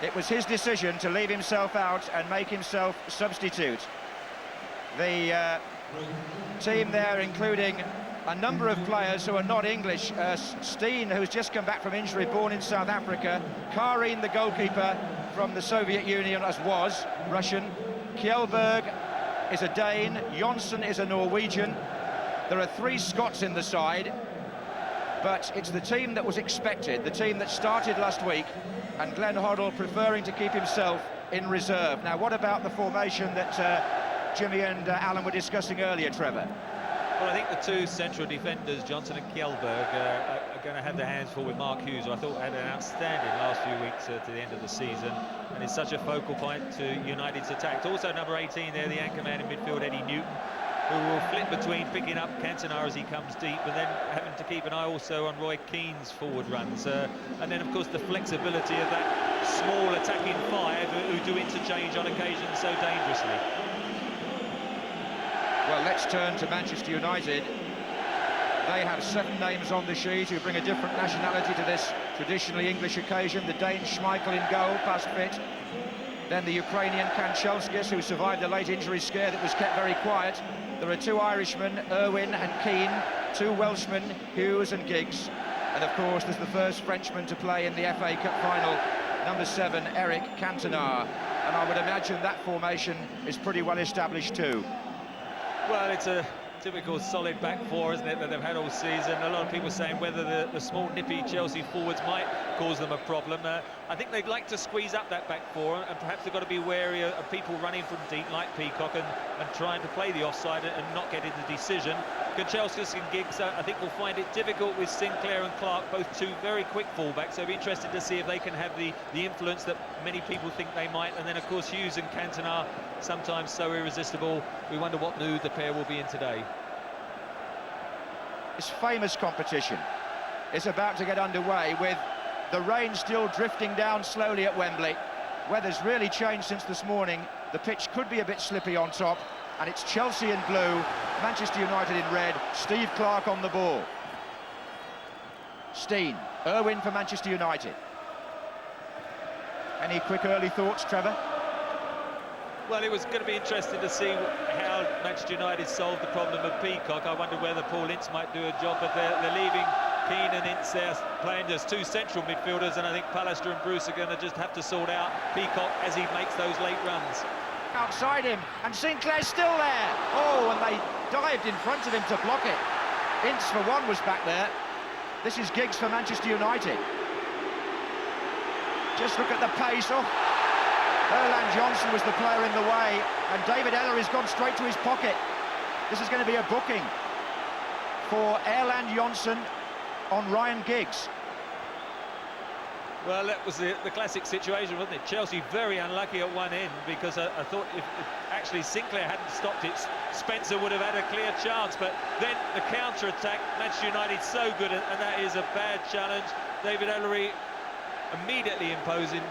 It was his decision to leave himself out and make himself substitute. The team there, including a number of players who are not English. Steen, who's just come back from injury, born in South Africa. Karin, the goalkeeper from the Soviet Union, as was Russian. Kjellberg is a Dane. Jonsson is a Norwegian. There are 3 Scots in the side, but it's the team that was expected, the team that started last week, and Glenn Hoddle preferring to keep himself in reserve. Now, what about the formation that Jimmy and Alan were discussing earlier, Trevor? Well, I think the 2 central defenders, Jonsson and Kjellberg, are going to have their hands full with Mark Hughes, who I thought had an outstanding last few weeks to the end of the season, and is such a focal point to United's attack. Also, number 18 there, the anchor man in midfield, Eddie Newton, who will flip between picking up Cantona as he comes deep, and then having to keep an eye also on Roy Keane's forward runs. And then, of course, the flexibility of that small attacking 5 who do interchange on occasion so dangerously. Well, let's turn to Manchester United. They have 7 names on the sheet who bring a different nationality to this traditionally English occasion. The Dane Schmeichel in goal, past fit. Then the Ukrainian Kanchelskis, who survived a late injury scare that was kept very quiet. There are 2 Irishmen, Irwin and Keane, 2 Welshmen, Hughes and Giggs. And of course, there's the first Frenchman to play in the FA Cup final, number 7, Eric Cantona. And I would imagine that formation is pretty well established too. Well, it's a typical solid back 4, isn't it, that they've had all season. A lot of people saying whether the small, nippy Chelsea forwards might cause them a problem. I think they'd like to squeeze up that back 4, and perhaps they've got to be wary of people running from deep like Peacock and trying to play the offside and not getting the decision. Kanchelskis and Giggs, I think, will find it difficult with Sinclair and Clark, both 2 very quick fullbacks. So I'll be interested to see if they can have the influence that many people think they might. And then, of course, Hughes and Cantona, sometimes so irresistible. We wonder what mood the pair will be in today. This famous competition is about to get underway with the rain still drifting down slowly at Wembley. Weather's really changed since this morning. The pitch could be a bit slippy on top, and it's Chelsea in blue, Manchester United in red, Steve Clarke on the ball. Steen, Irwin for Manchester United. Any quick early thoughts, Trevor? Well, it was going to be interesting to see how Manchester United solved the problem of Peacock. I wonder whether Paul Ince might do a job, but they're leaving Keane and Ince there playing as 2 central midfielders, and I think Pallister and Bruce are going to just have to sort out Peacock as he makes those late runs. Outside him, and Sinclair's still there. Oh, and they dived in front of him to block it. Ince, for one, was back there. This is Giggs for Manchester United. Just look at the pace. Oh, Erland Johnson was the player in the way, and David Ellery's gone straight to his pocket. This is going to be a booking for Erland Johnson on Ryan Giggs. Well, that was the classic situation, wasn't it? Chelsea very unlucky at one end, because I thought if actually Sinclair hadn't stopped it, Spencer would have had a clear chance. But then the counter-attack, Manchester United so good, and that is a bad challenge. David Ellery immediately imposing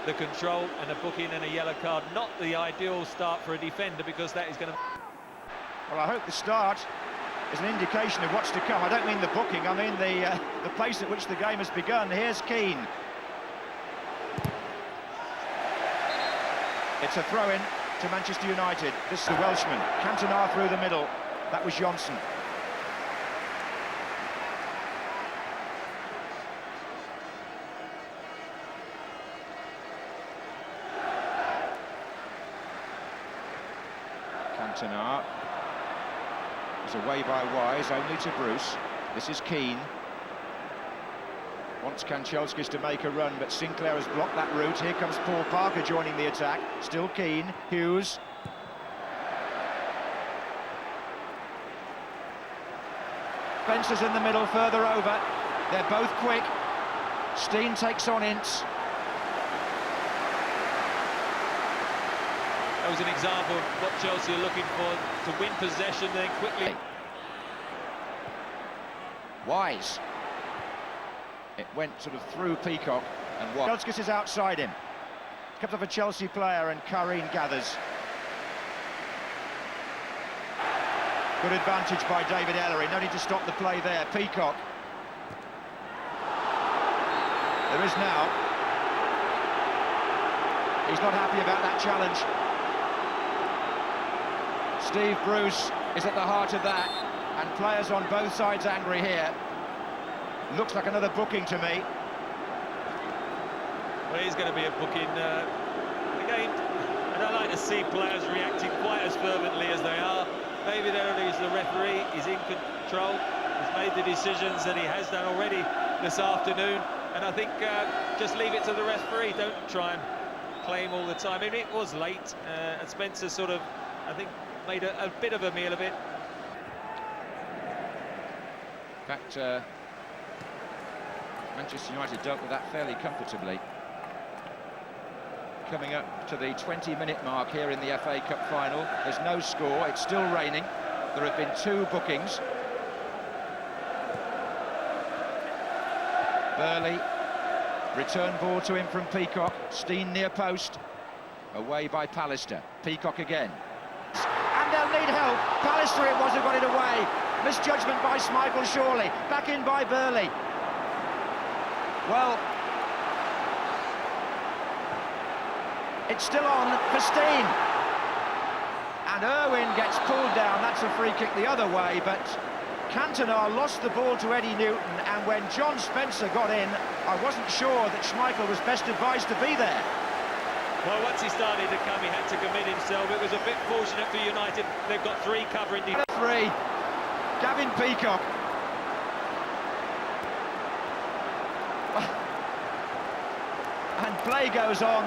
the control, and a booking and a yellow card. Not the ideal start for a defender, because that is going to... Well, I hope the start is an indication of what's to come. I don't mean the booking, I mean the pace at which the game has begun. Here's Keane. It's a throw-in to Manchester United. This is the Welshman. Cantona through the middle. That was Johnson. Cantona is away by Wise, only to Bruce. This is Keane. Wants Kanchelskis to make a run, but Sinclair has blocked that route. Here comes Paul Parker joining the attack. Still Keane. Hughes. Spencer's in the middle, further over. They're both quick. Steen takes on Ince. That was an example of what Chelsea are looking for, to win possession, then quickly. Wise. It went sort of through Peacock, and Kanchelskis is outside him. Comes off a Chelsea player, and Karin gathers. Good advantage by David Ellery. No need to stop the play there. Peacock. There is now. He's not happy about that challenge. Steve Bruce is at the heart of that, and players on both sides angry here. Looks like another booking to me. Well, he's going to be a booking again. I don't like to see players reacting quite as fervently as they are. Maybe he's the referee, he's in control. He's made the decisions that he has done already this afternoon, and I think just leave it to the referee. Don't try and claim all the time. I mean, it was late, and Spencer sort of, I think, made a bit of a meal of it. In fact, Manchester United dealt with that fairly comfortably. Coming up to the 20-minute mark here in the FA Cup final. There's no score, it's still raining. There have been 2 bookings. Burley, return ball to him from Peacock. Steen near post, away by Pallister. Peacock again. And they'll need help. Pallister it was who got it away. Misjudgment by Schmeichel surely. Back in by Burley. Well, it's still on for Steen. And Irwin gets pulled down. That's a free kick the other way, but Cantona lost the ball to Eddie Newton, and when John Spencer got in, I wasn't sure that Schmeichel was best advised to be there. Well, once he started to come, he had to commit himself. It was a bit fortunate for United. They've got 3 covering. 3. Gavin Peacock. And play goes on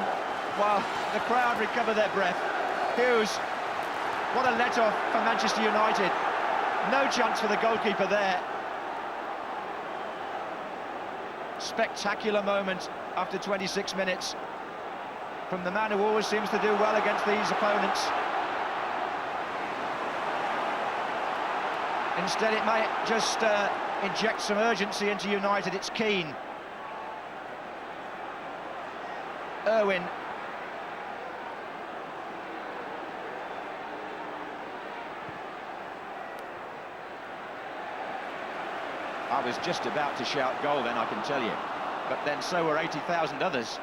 while the crowd recover their breath. Hughes, what a let-off for Manchester United. No chance for the goalkeeper there. Spectacular moment after 26 minutes from the man who always seems to do well against these opponents. Instead, it may just inject some urgency into United. It's Keane. Irwin. I was just about to shout goal then, I can tell you. But then so were 80,000 others.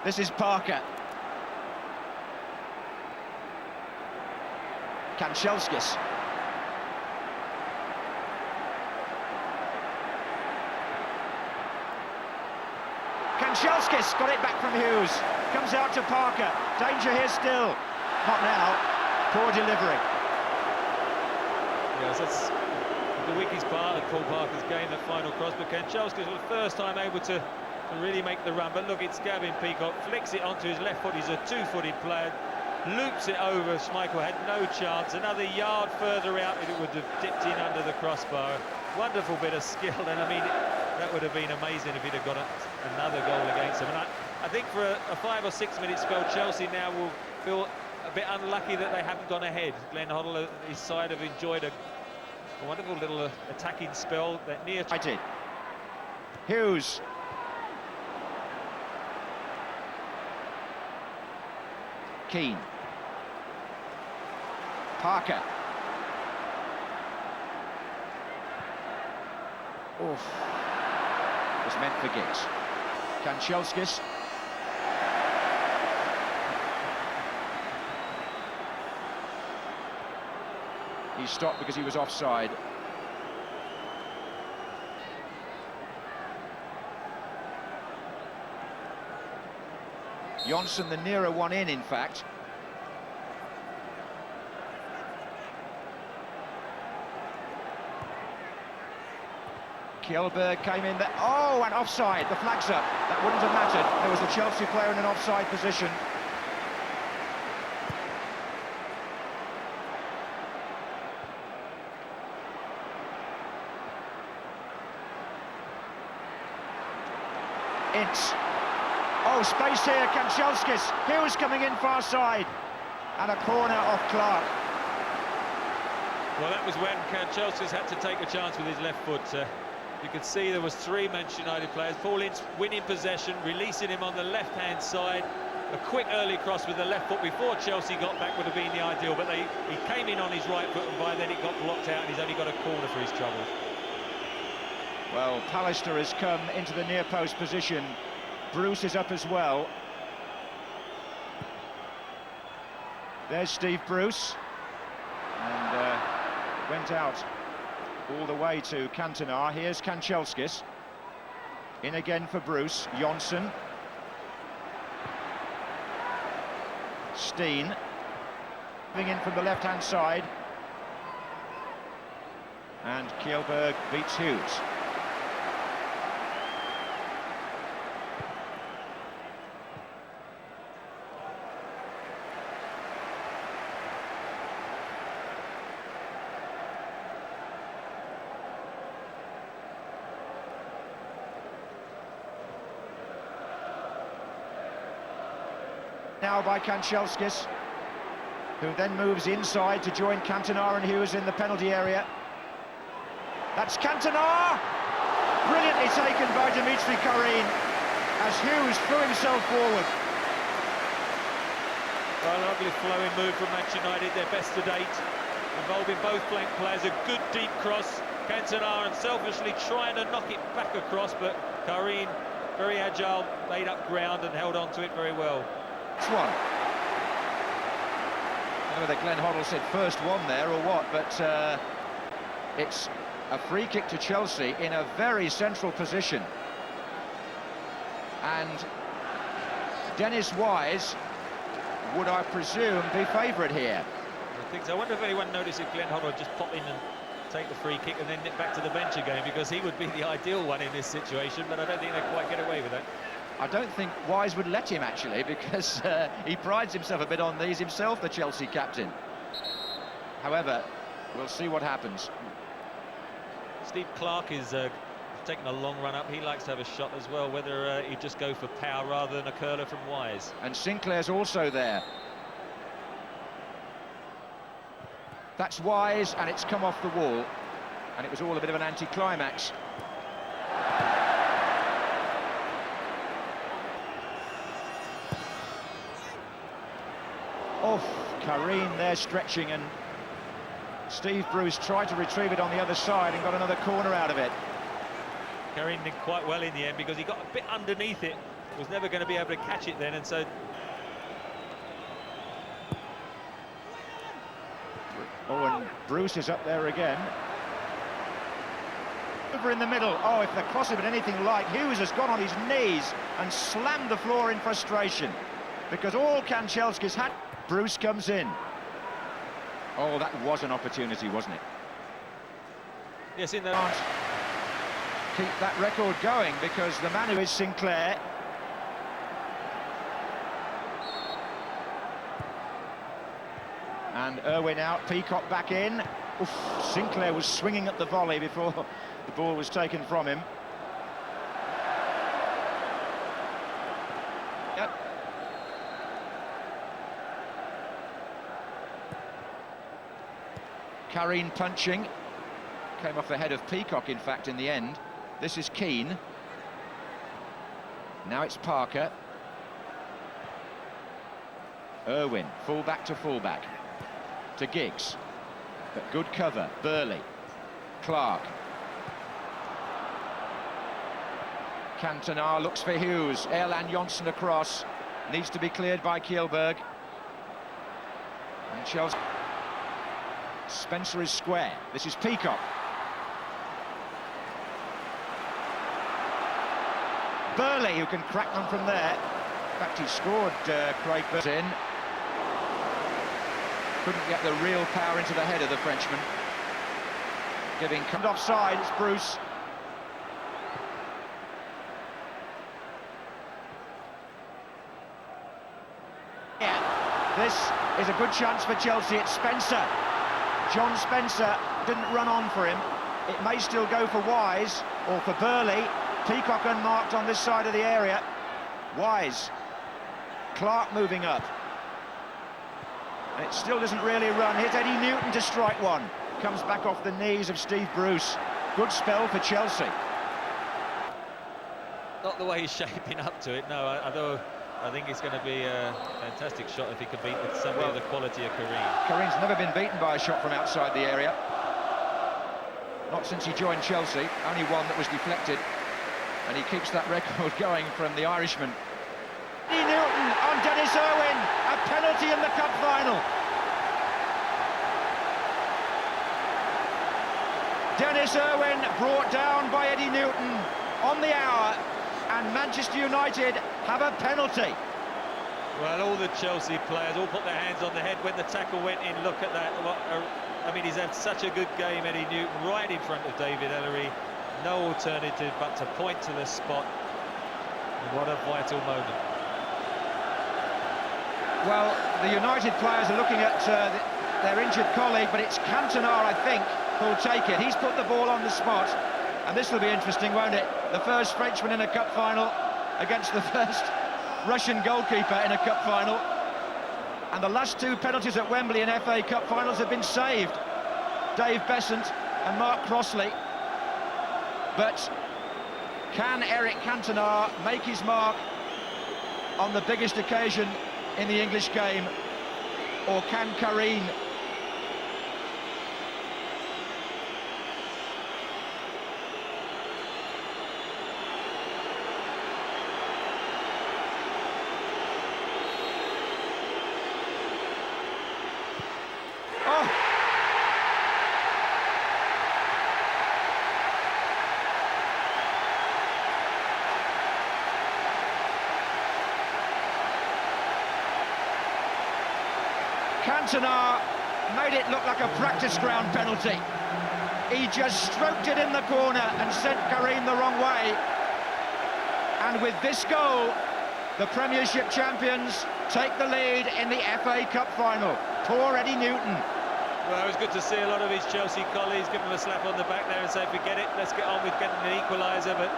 This is Parker. Kanchelskis. Kanchelskis got it back from Hughes. Comes out to Parker. Danger here still. Not now. Poor delivery. Yes, that's the weakest part of Paul Parker's game, that final cross, but Kanchelskis was the first time able to really make the run. But look, it's Gavin Peacock, flicks it onto his left foot. He's a 2-footed player, loops it over. Schmeichel had no chance. Another yard further out, and it would have dipped in under the crossbar. Wonderful bit of skill, and I mean, that would have been amazing if he'd have got another goal against him. And I think for a 5 or 6 minute spell, Chelsea now will feel a bit unlucky that they haven't gone ahead. Glenn Hoddle, his side, have enjoyed a wonderful little attacking spell that near. I did. Hughes. Keane. Parker. Oof. Was meant for Giggs. Kanchelskis. He stopped because he was offside. Jonsson the nearer one in fact. Kjellberg came in there. Oh, and offside. The flag's up. That wouldn't have mattered. There was a Chelsea player in an offside position. Ince. Oh, space here, Kanchelskis. Hughes coming in far side. And a corner off Clark. Well, that was when Kanchelskis had to take a chance with his left foot. You could see there was 3 Manchester United players. Paul Ince winning possession, releasing him on the left-hand side. A quick early cross with the left foot before Chelsea got back would have been the ideal, but he came in on his right foot, and by then it got blocked out, and he's only got a corner for his troubles. Well, Pallister has come into the near post position. Bruce is up as well. There's Steve Bruce, and went out all the way to Cantona. Here's Kanchelskis. In again for Bruce. Jonsson. Steen. Moving in from the left-hand side. And Kjellberg beats Hughes. Now by Kanchelskis, who then moves inside to join Cantona and Hughes in the penalty area. That's Cantona! Brilliantly taken by Dimitri Karin as Hughes threw himself forward. Well, a lovely flowing move from Manchester United, their best to date, involving both flank players. A good deep cross. Cantona unselfishly trying to knock it back across, but Karin, very agile, made up ground and held on to it very well. One. I don't know whether Glenn Hoddle said first one there or what, but it's a free kick to Chelsea in a very central position. And Dennis Wise would, I presume, be favourite here. I think so. I wonder if anyone noticed if Glenn Hoddle would just pop in and take the free kick and then nip back to the bench again, because he would be the ideal one in this situation, but I don't think they'd quite get away with that. I don't think Wise would let him, actually, because he prides himself a bit on these himself, the Chelsea captain. However, we'll see what happens. Steve Clarke is taking a long run up. He likes to have a shot as well, whether he'd just go for power rather than a curler from Wise. And Sinclair's also there. That's Wise, and it's come off the wall. And it was all a bit of an anticlimax. Off, Karin there stretching, and Steve Bruce tried to retrieve it on the other side and got another corner out of it. Karin did quite well in the end because he got a bit underneath it, was never going to be able to catch it then, and so... Oh, and Bruce is up there again. Over in the middle. Oh, if the cross had been anything like, Hughes has gone on his knees and slammed the floor in frustration, because all Kanchelskis had... Bruce comes in. Oh, that was an opportunity, wasn't it? Yes, in that. Keep that record going, because the man who is Sinclair. And Irwin out, Peacock back in. Oof, Sinclair was swinging at the volley before the ball was taken from him. Yep. Karin punching. Came off the head of Peacock, in fact, in the end. This is Keane. Now it's Parker. Irwin, full-back to full-back. To Giggs. But good cover. Burley. Clarke. Cantona looks for Hughes. Erland Jonsson across. Needs to be cleared by Kjellberg. And Chelsea. Spencer is square. This is Peacock. Burley, who can crack them from there. In fact, he scored, Craig Burton. Couldn't get the real power into the head of the Frenchman. Giving come offside, it's Bruce. Yeah, this is a good chance for Chelsea. It's Spencer. John Spencer didn't run on for him. It may still go for Wise or for Burley. Peacock unmarked on this side of the area. Wise. Clarke moving up. And it still doesn't really run. Here's Eddie Newton to strike one. Comes back off the knees of Steve Bruce. Good spell for Chelsea. Not the way he's shaping up to it, no. Although I think it's going to be a fantastic shot if he could beat somebody of the quality of Karin. Karin's never been beaten by a shot from outside the area. Not since he joined Chelsea. Only one that was deflected. And he keeps that record going from the Irishman. Eddie Newton on Dennis Irwin. A penalty in the cup final. Dennis Irwin brought down by Eddie Newton on the hour, and Manchester United have a penalty. Well, all the Chelsea players all put their hands on the head when the tackle went in. Look at that. I mean, he's had such a good game, Eddie Newton, right in front of David Ellery. No alternative but to point to the spot. What a vital moment. Well, the United players are looking at their injured colleague, but it's Cantona, I think, who'll take it. He's put the ball on the spot, and this will be interesting, won't it? The first Frenchman in a cup final against the first Russian goalkeeper in a cup final. And the last two penalties at Wembley in FA Cup finals have been saved. Dave Besant and Mark Crossley. But can Eric Cantona make his mark on the biggest occasion in the English game, or can Karine? Oh! Cantona made it look like a practice ground penalty. He just stroked it in the corner and sent Karine the wrong way. And with this goal, the Premiership champions take the lead in the FA Cup final. Poor Eddie Newton. Well, it was good to see a lot of his Chelsea colleagues give him a slap on the back there and say, forget it, let's get on with getting an equaliser. But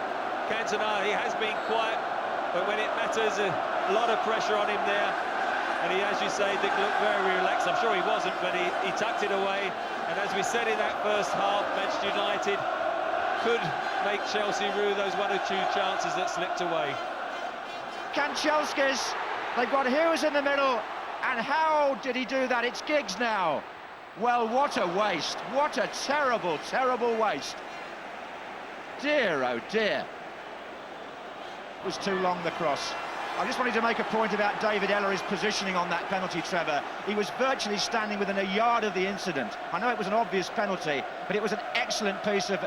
Cantona, he has been quiet, but when it matters, a lot of pressure on him there. And he, as you say, did look very relaxed. I'm sure he wasn't, but he tucked it away. And as we said in that first half, Manchester United could make Chelsea rue those one or two chances that slipped away. Kanchelskis, they've got Hughes in the middle, and how did he do that? It's Giggs now. Well, what a waste. What a terrible, terrible waste. Dear, oh dear. It was too long, the cross. I just wanted to make a point about David Ellery's positioning on that penalty, Trevor. He was virtually standing within a yard of the incident. I know it was an obvious penalty, but it was an excellent piece of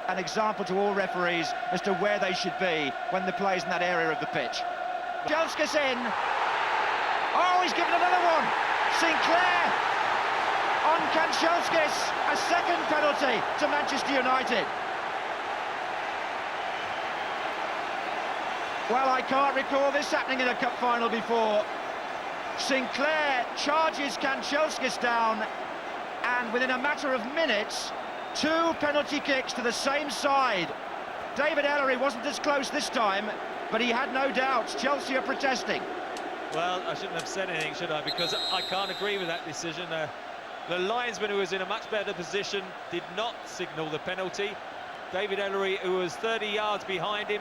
an example to all referees as to where they should be when the play's in that area of the pitch. Kanchelskis in. Oh, he's given another one. Sinclair on Kanchelskis. A second penalty to Manchester United. Well, I can't recall this happening in a cup final before. Sinclair charges Kanchelskis down, and within a matter of minutes, two penalty kicks to the same side. David Ellery wasn't as close this time, but he had no doubts. Chelsea are protesting. Well, I shouldn't have said anything, should I? Because I can't agree with that decision. The linesman, who was in a much better position, did not signal the penalty. David Ellery, who was 30 yards behind him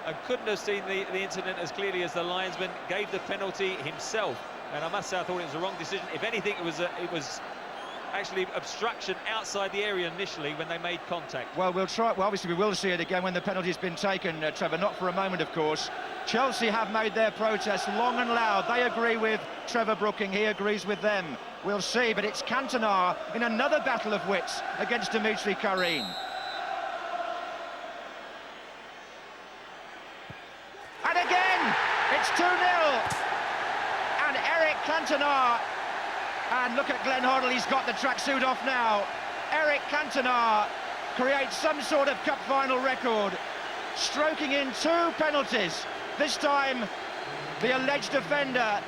and couldn't have seen the incident as clearly as the linesman, gave the penalty himself. And I must say, I thought it was the wrong decision. If anything, it was actually obstruction outside the area initially when they made contact. Well, we'll try. Well, obviously we will see it again when the penalty's been taken, Trevor. Not for a moment, of course. Chelsea have made their protest long and loud. They agree with Trevor Brooking. He agrees with them. We'll see. But it's Cantona in another battle of wits against Dimitri Karine. And again, it's 2-0. And Eric Cantona. And look at Glenn Hoddle, he's got the tracksuit off now. Eric Cantona creates some sort of cup final record, stroking in two penalties. This time, the alleged offender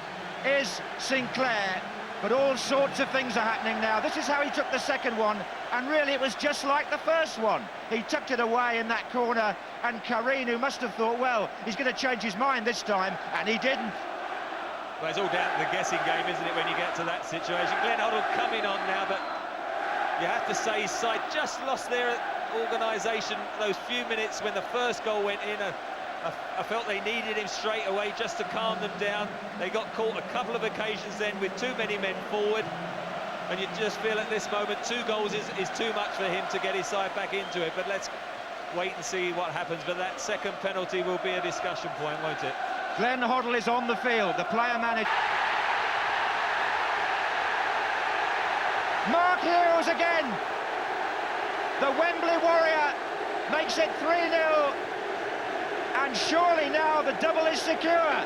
is Sinclair, but all sorts of things are happening now. This is how he took the second one, and really it was just like the first one. He tucked it away in that corner, and Karine, who must have thought, well, he's going to change his mind this time, and he didn't. Well, it's all down to the guessing game, isn't it, when you get to that situation? Glenn Hoddle coming on now, but you have to say his side just lost their organisation those few minutes when the first goal went in. I felt they needed him straight away just to calm them down. They got caught a couple of occasions then with too many men forward, and you just feel at this moment 2 goals is too much for him to get his side back into it. But let's wait and see what happens. But that second penalty will be a discussion point, won't it? Glenn Hoddle is on the field, the player manager. Mark Hughes again. The Wembley Warrior makes it 3-0. And surely now the double is secure.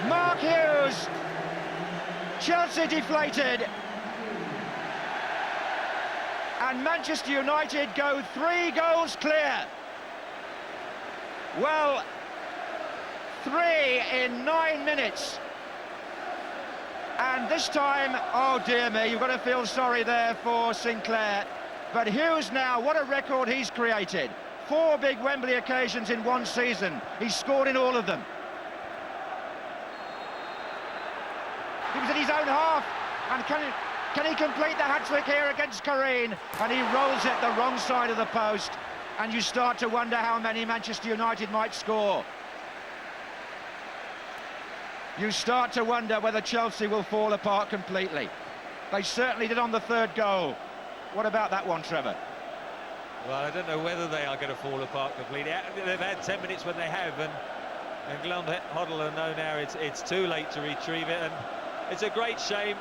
Mark Hughes, Chelsea deflated. And Manchester United go 3 goals clear. Well, 3 in 9 minutes. And this time, oh dear me, you've got to feel sorry there for Sinclair. But Hughes now, what a record he's created. 4 big Wembley occasions in one season. He's scored in all of them. He was in his own half, and can he complete the hat-trick here against Kareen? And he rolls it the wrong side of the post, and you start to wonder how many Manchester United might score. You start to wonder whether Chelsea will fall apart completely. They certainly did on the 3rd goal. What about that one, Trevor? Well, I don't know whether they are going to fall apart completely. They've had 10 minutes when they have, and Glenn Hoddle know now it's too late to retrieve it, and it's a great shame.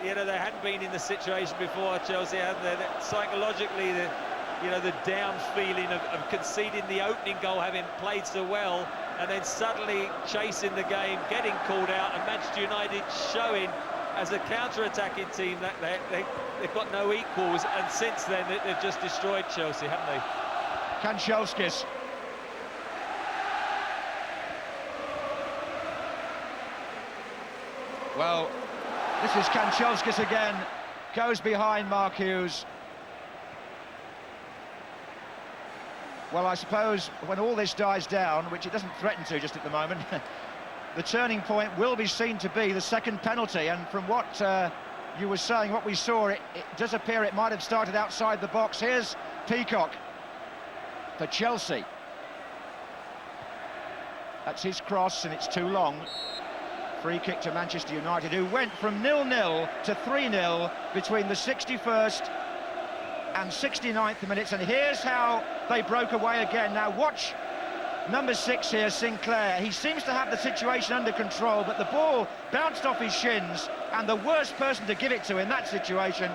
You know, they hadn't been in the situation before, Chelsea had. Psychologically, the down feeling of conceding the opening goal, having played so well, and then suddenly chasing the game, getting called out, and Manchester United showing as a counter-attacking team that they've got no equals, and since then they've just destroyed Chelsea, haven't they? Kanchelskis. Well, this is Kanchelskis again, goes behind Mark Hughes. Well, I suppose when all this dies down, which it doesn't threaten to just at the moment, the turning point will be seen to be the second penalty, and from what you were saying, what we saw, it does appear it might have started outside the box. Here's Peacock for Chelsea. That's his cross, and it's too long. Free kick to Manchester United, who went from 0-0 to 3-0 between the 61st and 69th minutes, and here's how they broke away again. Now watch number 6 here, Sinclair. He seems to have the situation under control, but the ball bounced off his shins, and the worst person to give it to in that situation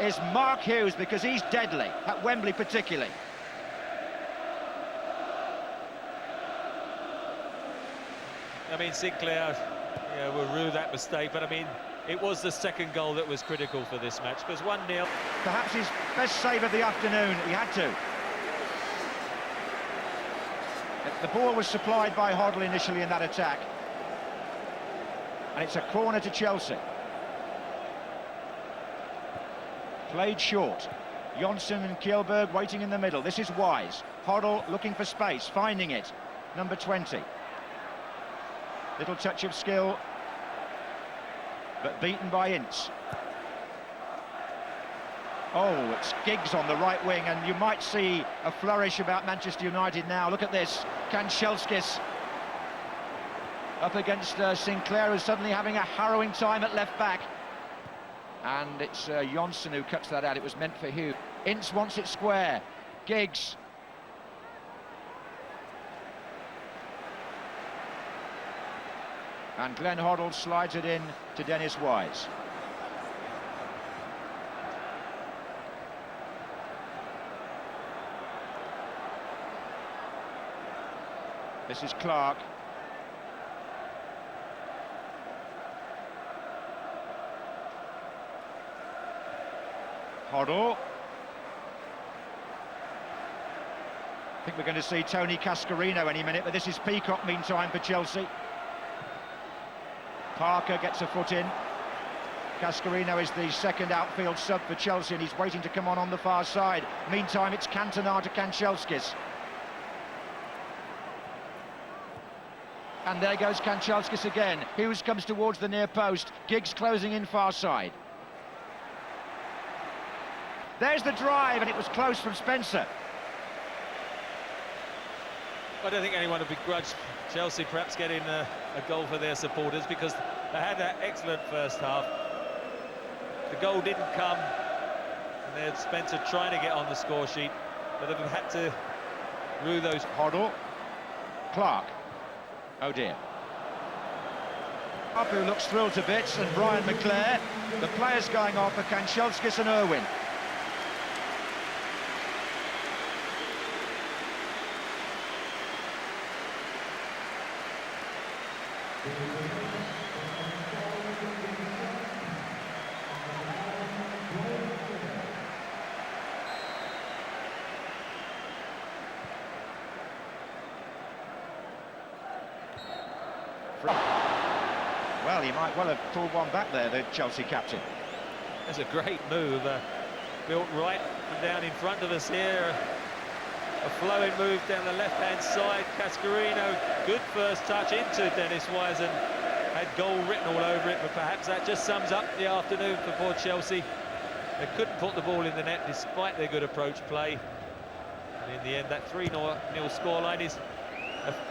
is Mark Hughes, because he's deadly, at Wembley particularly. I mean, Sinclair will rue that mistake, but I mean, it was the second goal that was critical for this match, because 1-0. Perhaps his best save of the afternoon, he had to. The ball was supplied by Hoddle initially in that attack. And it's a corner to Chelsea. Played short. Jonsson and Kjellberg waiting in the middle. This is Wise. Hoddle looking for space, finding it. Number 20. Little touch of skill, but beaten by Ince. Oh, it's Giggs on the right wing, and you might see a flourish about Manchester United now. Look at this, Kanchelskis up against Sinclair, who's suddenly having a harrowing time at left back. And it's Jonsson who cuts that out. It was meant for Hughes. Ince wants it square. Giggs. And Glenn Hoddle slides it in to Dennis Wise. This is Clark. Hoddle. I think we're going to see Tony Cascarino any minute, but this is Peacock meantime for Chelsea. Parker gets a foot in. Cascarino is the second outfield sub for Chelsea, and he's waiting to come on the far side. Meantime, it's Cantona to Kanchelskis. And there goes Kanchelskis again. Hughes comes towards the near post. Giggs closing in far side. There's the drive, and it was close from Spencer. I don't think anyone would begrudge Chelsea perhaps getting a goal for their supporters, because they had that excellent first half. The goal didn't come, and they had Spencer trying to get on the score sheet, but they've had to rue those. Hoddle. Clark. Oh dear. Who looks thrilled to bits, and Brian McClare. The players going off for Kanchelskis and Irwin. Well, he might well have pulled one back there, the Chelsea captain. That's a great move, built right from down in front of us here. A flowing move down the left-hand side. Cascarino, good first touch into Dennis Wise and had goal written all over it, but perhaps that just sums up the afternoon for poor Chelsea. They couldn't put the ball in the net despite their good approach play. And in the end, that 3-0 scoreline is,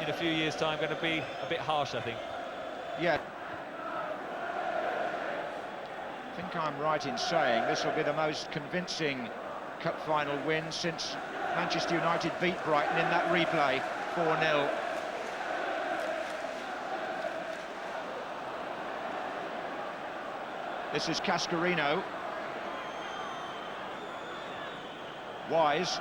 in a few years' time, going to be a bit harsh, I think. Yeah. I think I'm right in saying this will be the most convincing cup final win since Manchester United beat Brighton in that replay, 4-0. This is Cascarino. Wise.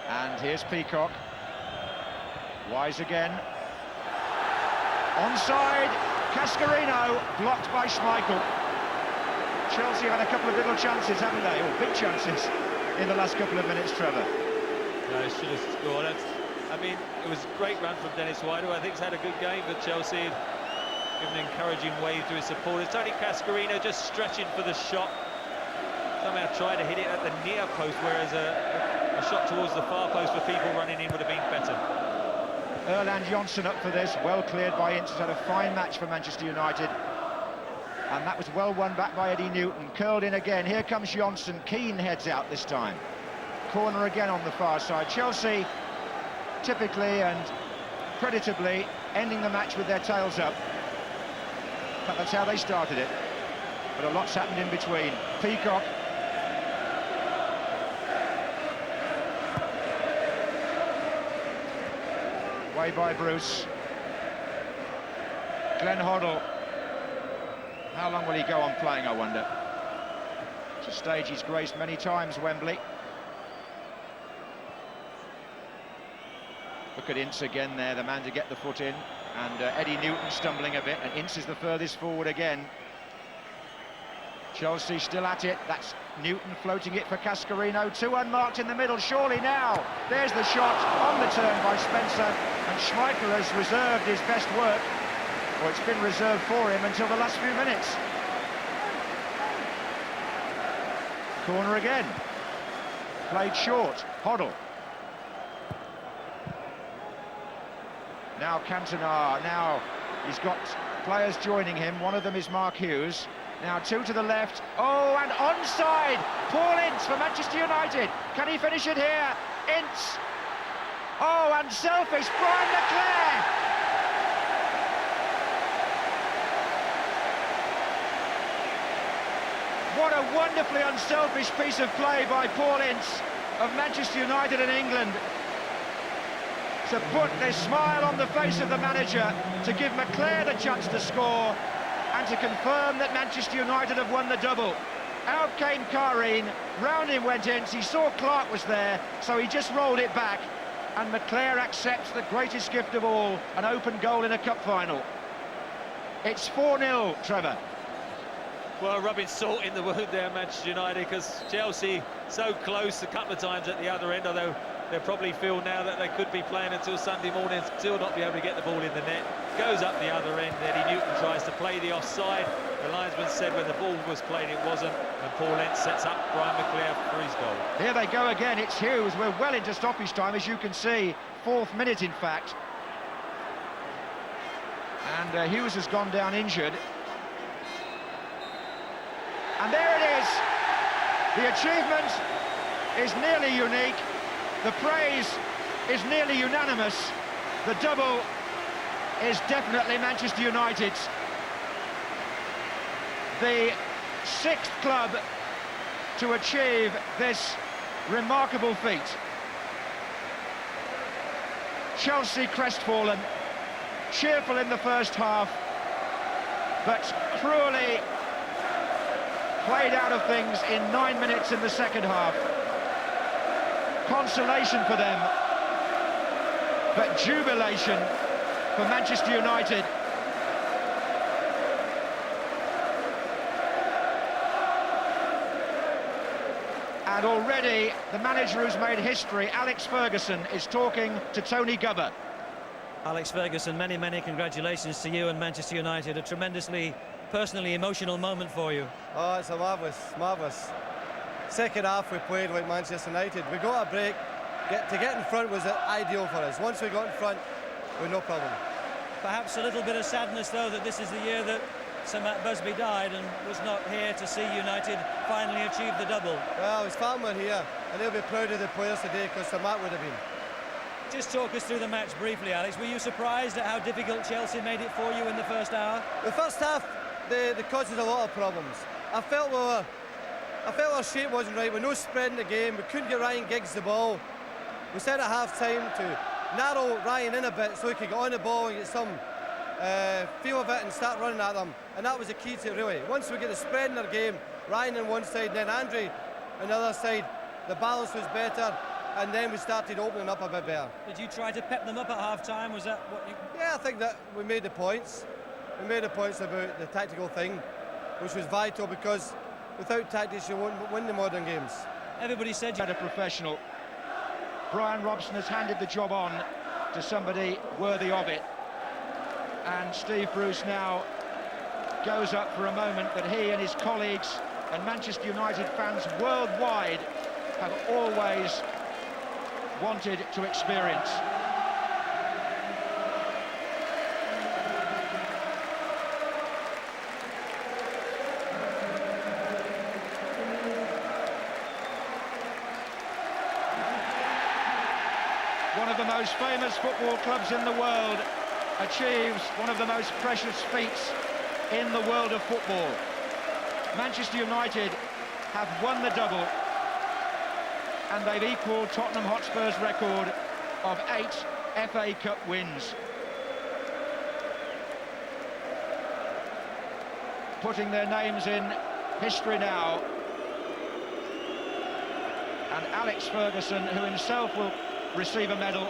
And here's Peacock. Wise again. Onside, Cascarino, blocked by Schmeichel. Chelsea had a couple of little chances, haven't they? Or big chances in the last couple of minutes, Trevor. No, he should have scored. I mean, it was a great run from Dennis Wide, who I think's had a good game for Chelsea. Given an encouraging wave to his supporters. Tony Cascarino just stretching for the shot. Somehow tried to hit it at the near post, whereas a shot towards the far post for people running in would have been better. Erland Johnsen up for this, well cleared by Ince, had a fine match for Manchester United. And that was well won back by Eddie Newton, curled in again. Here comes Johnsen, Keane heads out this time. Corner again on the far side. Chelsea, typically and creditably, ending the match with their tails up. But that's how they started it. But a lot's happened in between. Peacock. Way by Bruce. Glenn Hoddle. How long will he go on playing, I wonder? It's a stage he's graced many times, Wembley. Look at Ince again there, the man to get the foot in. And Eddie Newton stumbling a bit, and Ince is the furthest forward again. Chelsea still at it. That's Newton floating it for Cascarino. Two unmarked in the middle, surely now. There's the shot on the turn by Spencer, and Schmeichel has reserved his best work. Or it's been reserved for him until the last few minutes. Corner again. Played short. Hoddle. Now Cantona. Now he's got players joining him. One of them is Mark Hughes. Now two to the left. Oh, and onside. Paul Ince for Manchester United. Can he finish it here? Ince. Oh, and selfish. Brian Leclerc. What a wonderfully unselfish piece of play by Paul Ince of Manchester United in England, to put this smile on the face of the manager, to give Leclerc the chance to score, and to confirm that Manchester United have won the double. Out came Karine, round him went Ince. He saw Clark was there, so he just rolled it back, and Leclerc accepts the greatest gift of all, an open goal in a cup final. It's 4-0, Trevor. Well, rubbing salt in the wound there, Manchester United, because Chelsea so close a couple of times at the other end, although they probably feel now that they could be playing until Sunday morning, still not be able to get the ball in the net. Goes up the other end, Eddie Newton tries to play the offside. The linesman said when the ball was played it wasn't, and Paul Ince sets up Brian Leclerc for his goal. Here they go again, it's Hughes. We're well into stoppage time, as you can see, 4th minute in fact. And Hughes has gone down injured. And there it is. The achievement is nearly unique. The praise is nearly unanimous. The double is definitely Manchester United's. The 6th club to achieve this remarkable feat. Chelsea crestfallen, cheerful in the first half, but cruelly played out of things in 9 minutes in the second half. Consolation for them. but jubilation for Manchester United. And already the manager who's made history, Alex Ferguson, is talking to Tony Gubba. Alex Ferguson, many congratulations to you and Manchester United. A tremendously, personally emotional moment for you. Oh, it's a marvellous. Second half we played like Manchester United. We got a break. To get in front was ideal for us. Once we got in front, we had no problem. Perhaps a little bit of sadness, though, that this is the year that Sir Matt Busby died and was not here to see United finally achieve the double. Well, his family are here, and they'll be proud of the players today, because Sir Matt would have been. Just talk us through the match briefly, Alex. Were you surprised at how difficult Chelsea made it for you in the first hour? The first half, they caused us a lot of problems. I felt our shape wasn't right. We're no spreading the game. We couldn't get Ryan Giggs the ball. We said at half-time to narrow Ryan in a bit so he could get on the ball and get some feel of it and start running at them. And that was the key to it, really. Once we get the spread in our game, Ryan on one side, then Andre on the other side, the balance was better, and then we started opening up a bit better. Did you try to pep them up at half-time? Was that what you... Yeah, I think that we made the points. We made the points about the tactical thing, which was vital, because without tactics you won't win the modern games. Everybody said you had a professional. Brian Robson has handed the job on to somebody worthy of it. And Steve Bruce now goes up for a moment that he and his colleagues and Manchester United fans worldwide have always wanted to experience. One of the most famous football clubs in the world achieves one of the most precious feats in the world of football. Manchester United have won the double, and they've equalled Tottenham Hotspur's record of 8 FA Cup wins. Putting their names in history now. And Alex Ferguson, who himself will receive a medal,